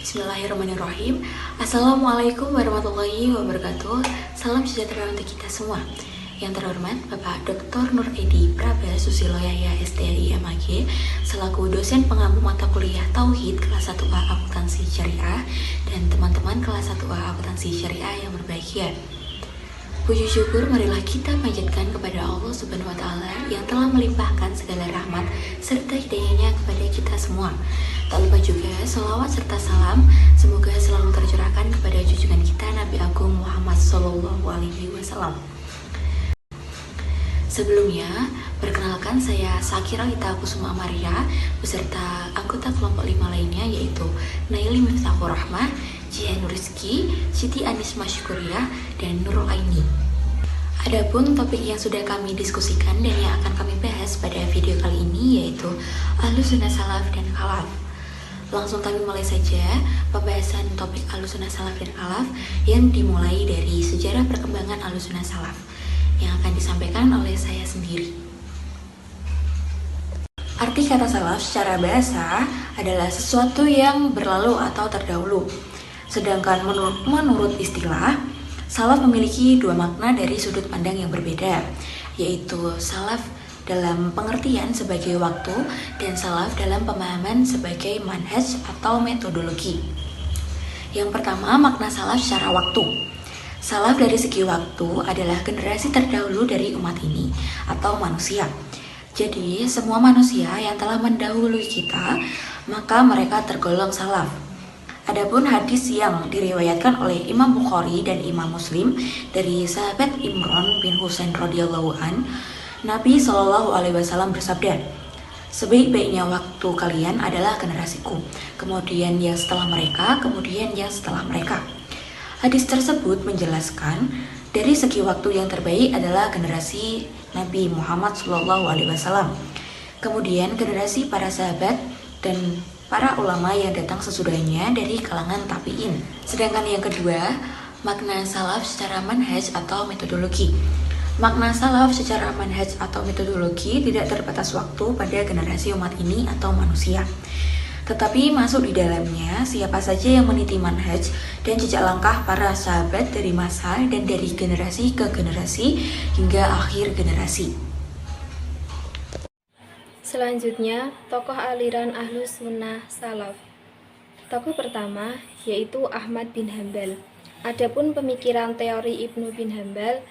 Bismillahirrahmanirrahim. Assalamualaikum warahmatullahi wabarakatuh. Salam sejahtera untuk kita semua. Yang terhormat Bapak Dr. Nur Edi Praba Susilo Yahya STI MAG selaku dosen pengampu mata kuliah Tauhid kelas 1A Akuntansi Syariah dan teman-teman kelas 1A Akuntansi Syariah yang berbahagia. Puji syukur marilah kita panjatkan kepada Allah Subhanahu wa taala yang telah melimpahkan segala rahmat serta hidayahnya kepada kita semua. Tak lupa juga salawat serta salam semoga selalu tercurahkan kepada junjungan kita Nabi Agung Muhammad SAW. Sebelumnya, perkenalkan saya Sakira Gita Kusuma Maria beserta anggota kelompok 5 lainnya yaitu Naili Miftahur Rahmah, Jihan Rizki, Siti Anis Masyukuriyah, dan Nurul Aini. Adapun topik yang sudah kami diskusikan dan yang akan kami bahas pada video kali ini yaitu Ahlus Sunnah Salaf dan Khalaf. Langsung kami mulai saja pembahasan topik Ahlus Sunnah Salaf dan Khalaf yang dimulai dari sejarah perkembangan Ahlus Sunnah Salaf yang akan disampaikan oleh saya sendiri. Arti kata salaf secara bahasa adalah sesuatu yang berlalu atau terdahulu. Sedangkan menurut istilah, salaf memiliki dua makna dari sudut pandang yang berbeda, yaitu salaf dalam pengertian sebagai waktu dan salaf dalam pemahaman sebagai manhaj atau metodologi. Yang pertama, makna salaf secara waktu. Salaf dari segi waktu adalah generasi terdahulu dari umat ini atau manusia. Jadi, semua manusia yang telah mendahului kita, maka mereka tergolong salaf. Adapun hadis yang diriwayatkan oleh Imam Bukhari dan Imam Muslim dari sahabat Imran bin Husain radhiyallahu an, Nabi SAW bersabda, "Sebaik-baiknya waktu kalian adalah generasiku, kemudian yang setelah mereka, kemudian yang setelah mereka." Hadis tersebut menjelaskan dari segi waktu yang terbaik adalah generasi Nabi Muhammad SAW, kemudian generasi para sahabat dan para ulama yang datang sesudahnya dari kalangan tabi'in. Sedangkan yang kedua, makna salaf secara manhaj atau metodologi. Makna salaf secara manhaj atau metodologi tidak terbatas waktu pada generasi umat ini atau manusia, tetapi masuk di dalamnya siapa saja yang meniti manhaj dan jejak langkah para sahabat dari masa dan dari generasi ke generasi hingga akhir generasi. Selanjutnya, tokoh aliran Ahlus Sunnah Salaf. Tokoh pertama yaitu Ahmad bin Hanbal. Adapun pemikiran teori Ibnu bin Hanbal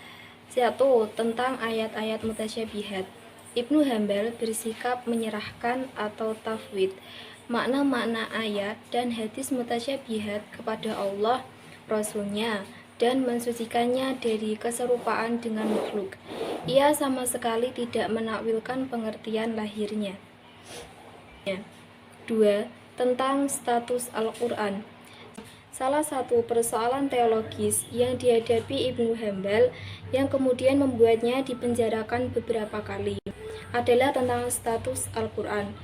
yaitu tentang ayat-ayat mutasyabihat. Ibnu Hanbal bersikap menyerahkan atau tafwid makna-makna ayat dan hadis mutasyabihat kepada Allah, Rasulnya, dan mensucikannya dari keserupaan dengan makhluk. Ia sama sekali tidak menakwilkan pengertian lahirnya. 2. Tentang status Al-Quran. Salah satu persoalan teologis yang dihadapi Ibnu Hanbal yang kemudian membuatnya dipenjarakan beberapa kali adalah tentang status Al-Quran.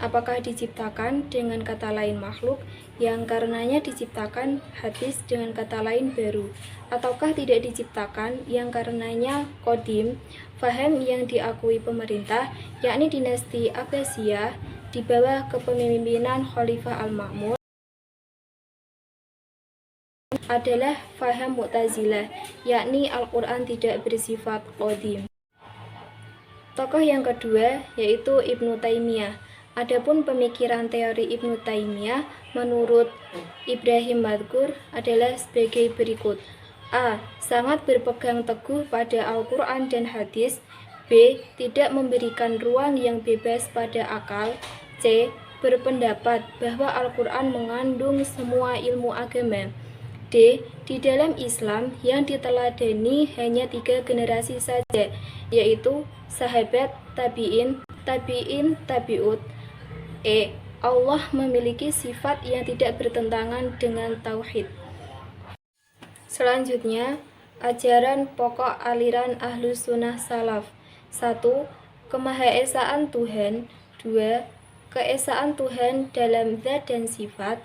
Apakah diciptakan dengan kata lain makhluk yang karenanya diciptakan hadis dengan kata lain baru, ataukah tidak diciptakan yang karenanya qadim, faham yang diakui pemerintah yakni dinasti Abbasiyah di bawah kepemimpinan Khalifah Al-Ma'mun adalah faham Mu'tazilah yakni Al-Quran tidak bersifat qadim. Tokoh yang kedua yaitu Ibnu Taimiyah. Adapun pemikiran teori Ibnu Taimiyah menurut Ibrahim Madkur adalah sebagai berikut. A. Sangat berpegang teguh pada Al-Quran dan hadis. B. Tidak memberikan ruang yang bebas pada akal. C. Berpendapat bahwa Al-Quran mengandung semua ilmu agama. D. Di dalam Islam yang diteladani hanya 3 generasi saja, yaitu sahabat, tabi'in, tabi'ut. E. Allah memiliki sifat yang tidak bertentangan dengan tauhid. Selanjutnya, ajaran pokok aliran Ahlus Sunnah Salaf. 1. Kemahaesaan Tuhan. 2. Keesaan Tuhan dalam zat dan sifat.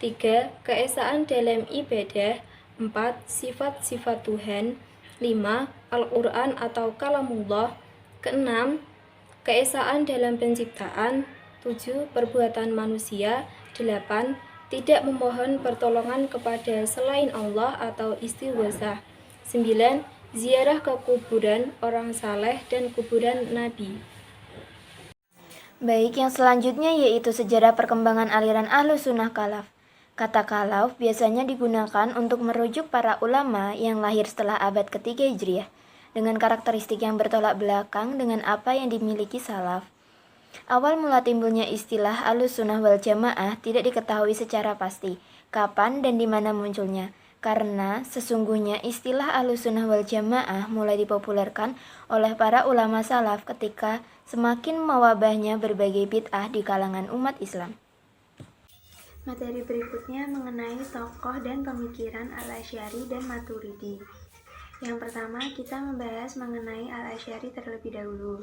3. Keesaan dalam ibadah. 4. Sifat-sifat Tuhan. 5. Al-Quran atau kalamullah. 6. Keesaan dalam penciptaan. 7. Perbuatan manusia. 8. tidak memohon pertolongan kepada selain Allah atau istighosah. 9. Ziarah ke kuburan orang saleh dan kuburan nabi. Baik, yang selanjutnya yaitu sejarah perkembangan aliran Ahlus Sunnah Khalaf. Kata khalaf biasanya digunakan untuk merujuk para ulama yang lahir setelah abad ketiga Hijriah, dengan karakteristik yang bertolak belakang dengan apa yang dimiliki salaf. Awal mula timbulnya istilah Ahlus Sunnah wal Jamaah tidak diketahui secara pasti kapan dan di mana munculnya, karena sesungguhnya istilah Ahlus Sunnah wal Jamaah mulai dipopulerkan oleh para ulama salaf ketika semakin mewabahnya berbagai bid'ah di kalangan umat Islam. Materi berikutnya mengenai tokoh dan pemikiran Al-Asy'ari dan Maturidi. Yang pertama, kita membahas mengenai Al-Asy'ari terlebih dahulu.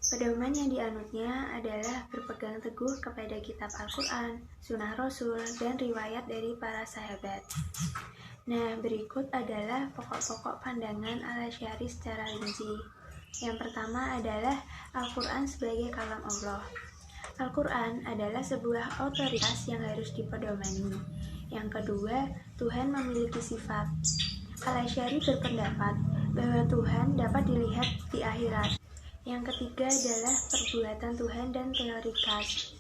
Pedoman yang dianutnya adalah berpegang teguh kepada kitab Al-Quran, sunnah Rasul, dan riwayat dari para sahabat. Nah, berikut adalah pokok-pokok pandangan Al-Asy'ari secara rinci. Yang pertama adalah Al-Quran sebagai kalam Allah. Al-Quran adalah sebuah otoritas yang harus dipedomani. Yang kedua, Tuhan memiliki sifat. Al-Asy'ari berpendapat bahwa Tuhan dapat dilihat di akhirat. Yang ketiga adalah perbuatan Tuhan dan teori kas.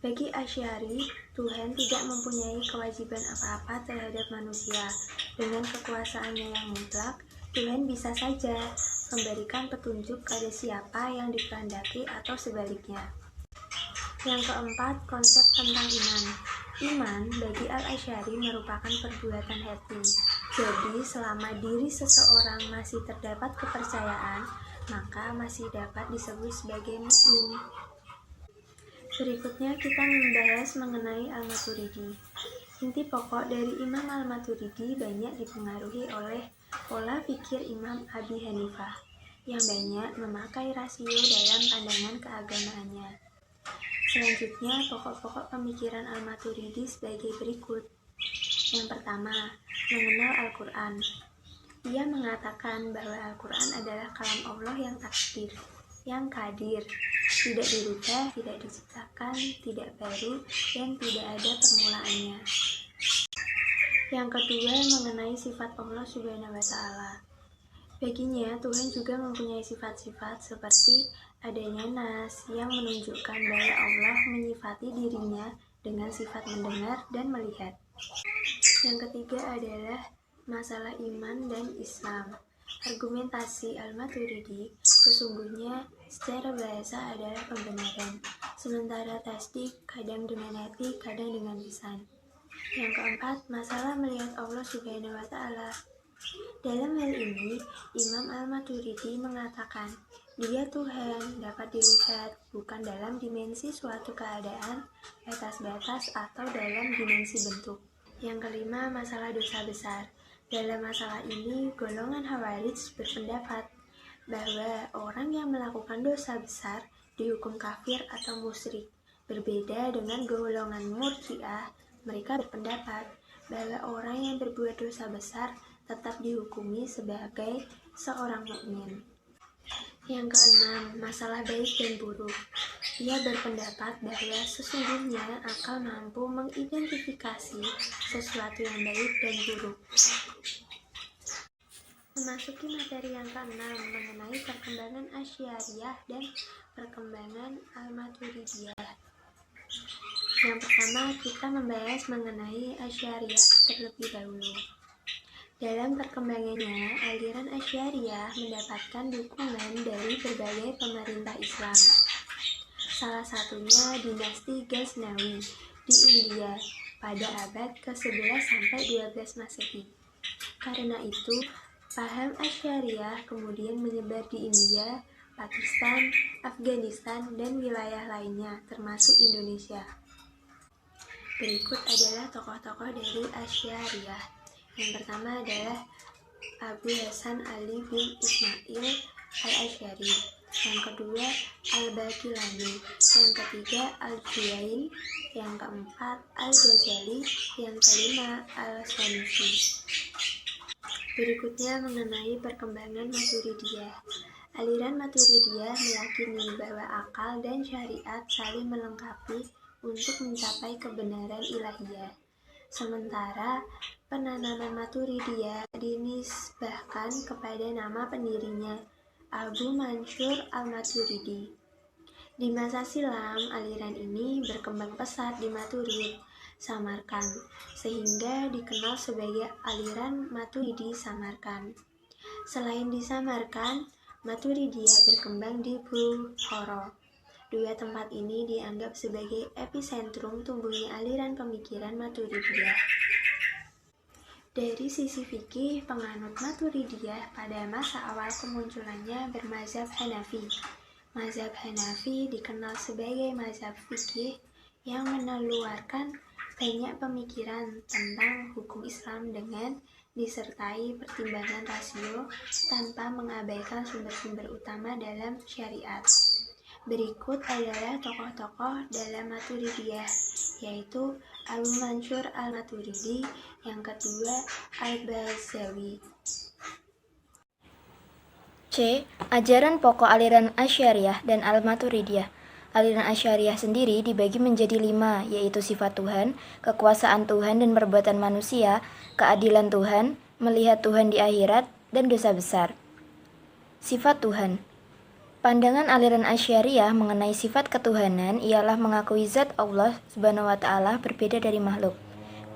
Bagi Asy'ari, Tuhan tidak mempunyai kewajiban apa-apa terhadap manusia. Dengan kekuasaannya yang mutlak, Tuhan bisa saja memberikan petunjuk pada siapa yang dikehendaki atau sebaliknya. Yang keempat, konsep tentang iman. Iman bagi Al-Asy'ari merupakan perbuatan hati. Jadi, selama diri seseorang masih terdapat kepercayaan, maka masih dapat disebut sebagai mukmin. Berikutnya kita membahas mengenai Al-Maturidi. Inti pokok dari Imam Al-Maturidi banyak dipengaruhi oleh pola pikir Imam Abi Hanifah yang banyak memakai rasio dalam pandangan keagamaannya. Selanjutnya, pokok-pokok pemikiran Al-Maturidi sebagai berikut. Yang pertama, mengenal Al-Quran. Ia mengatakan bahwa Al-Quran adalah kalam Allah yang takdir, yang qadir, tidak dirubah, tidak diciptakan, tidak baru, dan tidak ada permulaannya. Yang kedua, mengenai sifat Allah Subhanahu wa Ta'ala. Baginya, Tuhan juga mempunyai sifat-sifat seperti adanya nas yang menunjukkan bahwa Allah menyifati dirinya dengan sifat mendengar dan melihat. Yang ketiga adalah masalah iman dan Islam. Argumentasi Al-Maturidi sesungguhnya secara bahasa adalah pembenaran, sementara tasdik kadang dengan hati, kadang dengan lisan. Yang keempat, masalah melihat Allah Subhanahu wa Ta'ala. Dalam hal ini, Imam Al-Maturidi mengatakan, Dia Tuhan dapat dilihat bukan dalam dimensi suatu keadaan, batas-batas, atau dalam dimensi bentuk. Yang kelima, masalah dosa besar. Dalam masalah ini, golongan Khawarij berpendapat bahwa orang yang melakukan dosa besar dihukum kafir atau musyrik. Berbeda dengan golongan Murji'ah, mereka berpendapat bahwa orang yang berbuat dosa besar tetap dihukumi sebagai seorang mukmin. Yang keenam, masalah baik dan buruk. Ia berpendapat bahwa sesungguhnya akal mampu mengidentifikasi sesuatu yang baik dan buruk. Memasuki materi yang keenam mengenai perkembangan Asy'ariyah dan perkembangan Al-Maturidiyah. Yang pertama, kita membahas mengenai Asy'ariyah terlebih dahulu. Dalam perkembangannya, aliran Asy'ariyah mendapatkan dukungan dari berbagai pemerintah Islam. Salah satunya dinasti Ghaznawi di India pada abad ke-11 sampai 12 Masehi. Karena itu, paham Asy'ariyah kemudian menyebar di India, Pakistan, Afghanistan, dan wilayah lainnya, termasuk Indonesia. Berikut adalah tokoh-tokoh dari Asy'ariyah. Yang pertama adalah Abu Hasan Ali bin Ismail al-Asy'ari. Yang kedua, Al-Baqillani. Yang ketiga, Al-Juwain. Yang keempat, Al-Ghazali. Yang kelima, Al-Sanusi. Berikutnya mengenai perkembangan Maturidiyah. Aliran Maturidiyah meyakini bahwa akal dan syariat saling melengkapi untuk mencapai kebenaran ilahiyah. Sementara penanaman Maturidiyah dinisbahkan kepada nama pendirinya, Abu Mansur al-Maturidi. Di masa silam, aliran ini berkembang pesat di Maturid, Samarkand, sehingga dikenal sebagai aliran Maturidi Samarkand. Selain di Samarkand, Maturidiyah berkembang di Bukhara. Dua tempat ini dianggap sebagai epicentrum tumbuhnya aliran pemikiran Maturidiyah. Dari sisi fikih, penganut Maturidiyah pada masa awal kemunculannya bermazhab Hanafi. Mazhab Hanafi dikenal sebagai mazhab fikih yang meneluarkan banyak pemikiran tentang hukum Islam dengan disertai pertimbangan rasio tanpa mengabaikan sumber-sumber utama dalam syariat. Berikut adalah tokoh-tokoh dalam Maturidiyah, yaitu Abu Mansur al-Maturidi, yang kedua Al-Bazawi. C. Ajaran pokok aliran Asy'ariyah dan Al-Maturidiyah. Aliran Asy'ariyah sendiri dibagi menjadi 5, yaitu sifat Tuhan, kekuasaan Tuhan dan perbuatan manusia, keadilan Tuhan, melihat Tuhan di akhirat, dan dosa besar. Sifat Tuhan. Pandangan aliran Asy'ariyah mengenai sifat ketuhanan ialah mengakui zat Allah Subhanahu wa Ta'ala berbeda dari makhluk.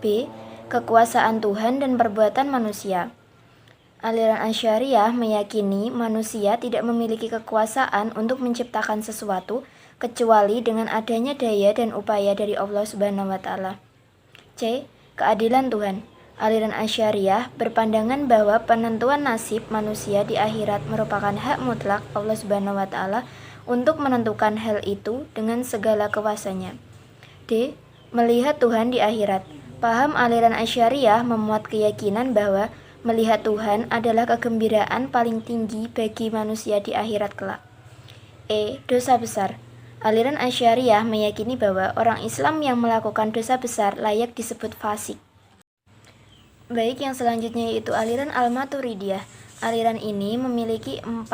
B. Kekuasaan Tuhan dan perbuatan manusia. Aliran Asy'ariyah meyakini manusia tidak memiliki kekuasaan untuk menciptakan sesuatu kecuali dengan adanya daya dan upaya dari Allah Subhanahu wa Ta'ala. C. Keadilan Tuhan. Aliran Asy'ariyah berpandangan bahwa penentuan nasib manusia di akhirat merupakan hak mutlak Allah Subhanahu wa Ta'ala untuk menentukan hal itu dengan segala kuasanya. D. Melihat Tuhan di akhirat. Paham aliran Asy'ariyah memuat keyakinan bahwa melihat Tuhan adalah kegembiraan paling tinggi bagi manusia di akhirat kelak. E. Dosa besar. Aliran Asy'ariyah meyakini bahwa orang Islam yang melakukan dosa besar layak disebut fasik. Baik, yang selanjutnya yaitu aliran Al-Maturidiyah. Aliran ini memiliki 4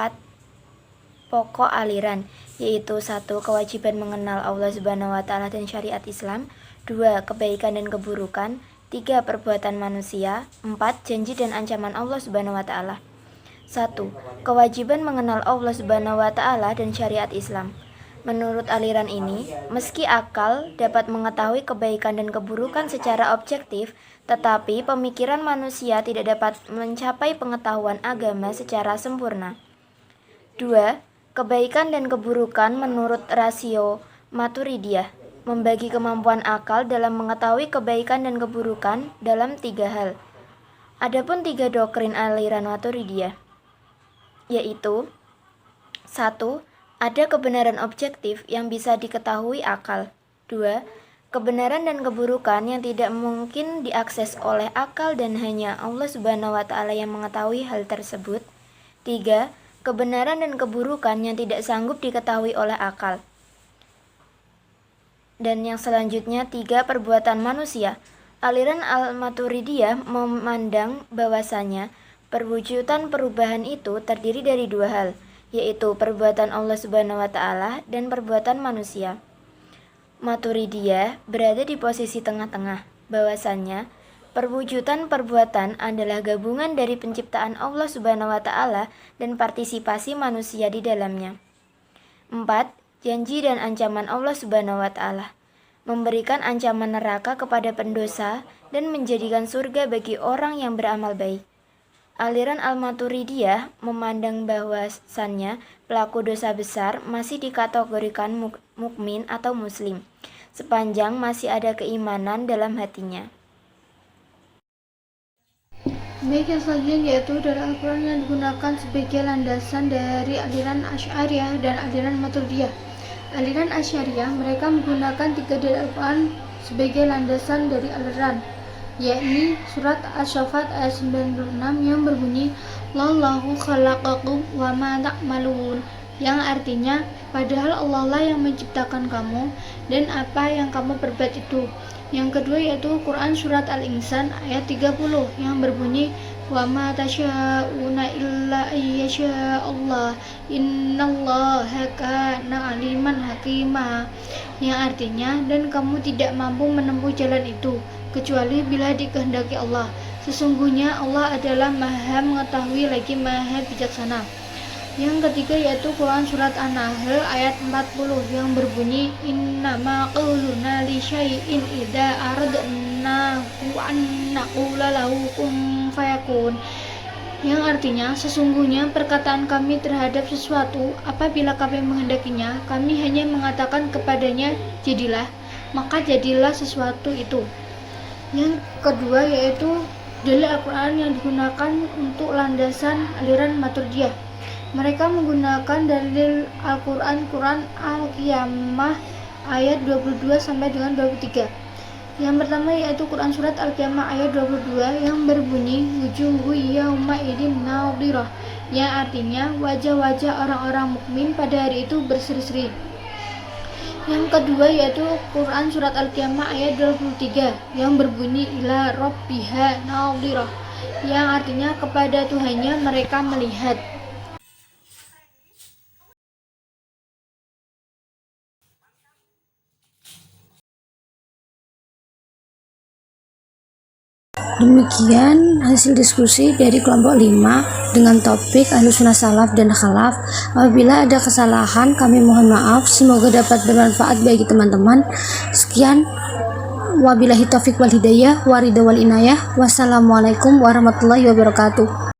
pokok aliran, yaitu 1. Kewajiban mengenal Allah Subhanahu wa Ta'ala dan syariat Islam. 2. Kebaikan dan keburukan. 3. Perbuatan manusia. 4. Janji dan ancaman Allah Subhanahu wa Ta'ala. 1. Kewajiban mengenal Allah Subhanahu wa Ta'ala dan syariat Islam. Menurut aliran ini, meski akal dapat mengetahui kebaikan dan keburukan secara objektif, tetapi pemikiran manusia tidak dapat mencapai pengetahuan agama secara sempurna. 2. Kebaikan dan keburukan menurut rasio Maturidiyah membagi kemampuan akal dalam mengetahui kebaikan dan keburukan dalam 3 hal. Adapun 3 doktrin aliran Maturidiyah, yaitu 1. Ada kebenaran objektif yang bisa diketahui akal. 2. Kebenaran dan keburukan yang tidak mungkin diakses oleh akal dan hanya Allah Subhanahu wa Ta'ala yang mengetahui hal tersebut. 3. Kebenaran dan keburukan yang tidak sanggup diketahui oleh akal. Dan yang selanjutnya 3. Perbuatan manusia. Aliran Al-Maturidiyah memandang bahwasanya perwujudan perubahan itu terdiri dari 2 hal, yaitu perbuatan Allah Subhanahu wa Ta'ala dan perbuatan manusia. Maturidiyah berada di posisi tengah-tengah, bahwasanya perwujudan perbuatan adalah gabungan dari penciptaan Allah Subhanahu wa Ta'ala dan partisipasi manusia di dalamnya. 4. Janji dan ancaman Allah Subhanahu wa Ta'ala, memberikan ancaman neraka kepada pendosa dan menjadikan surga bagi orang yang beramal baik. Aliran Al-Maturidiyah memandang bahwasannya pelaku dosa besar masih dikategorikan mukmin atau muslim, sepanjang masih ada keimanan dalam hatinya. Baik, yang selanjutnya yaitu dari Al-Quran yang digunakan sebagai landasan dari aliran Asy'ariyah dan aliran Maturidiyah. Aliran Asy'ariyah mereka menggunakan 3 dari Al-Quran sebagai landasan dari aliran, yakni surat Asy-Syaffat ayat 96 yang berbunyi Wallahu khalaqakum wa ma ta'malun, yang artinya padahal Allah lah yang menciptakan kamu dan apa yang kamu perbuat itu. Yang kedua yaitu Quran surat Al-Insan ayat 30 yang berbunyi wa ma tasyauna illa ayyasha Allah innallaha kana aliman hakima, yang artinya dan kamu tidak mampu menempuh jalan itu kecuali bila dikehendaki Allah. Sesungguhnya Allah adalah Maha mengetahui lagi Maha bijaksana. Yang ketiga yaitu Quran Surat An-Nahl ayat 40 yang berbunyi innama qawluna li syai'in idza aradnahu an naqula lahu kun fayakun, yang artinya sesungguhnya perkataan kami terhadap sesuatu apabila kami menghendakinya, kami hanya mengatakan kepadanya jadilah, maka jadilah sesuatu itu. Yang kedua yaitu dalil Al-Quran yang digunakan untuk landasan aliran Maturidiyah. Mereka menggunakan dalil Al-Quran Quran Al-Qiyamah ayat 22 sampai dengan 23. Yang pertama yaitu Quran Surat Al-Qiyamah ayat 22 yang berbunyi wujuhu yauma idin nadhirah, yang artinya wajah-wajah orang-orang mukmin pada hari itu berseri-seri. Yang kedua yaitu Quran Surat Al-Qiyamah ayat 23 yang berbunyi ila rabbiha nadhirah, yang artinya kepada Tuhannya mereka melihat. Demikian hasil diskusi dari kelompok 5 dengan topik Ahlussunnah Salaf dan Khalaf. Apabila ada kesalahan kami mohon maaf, semoga dapat bermanfaat bagi teman-teman. Sekian, wabillahi taufiq wal hidayah, waridha wal inayah. Wassalamualaikum warahmatullahi wabarakatuh.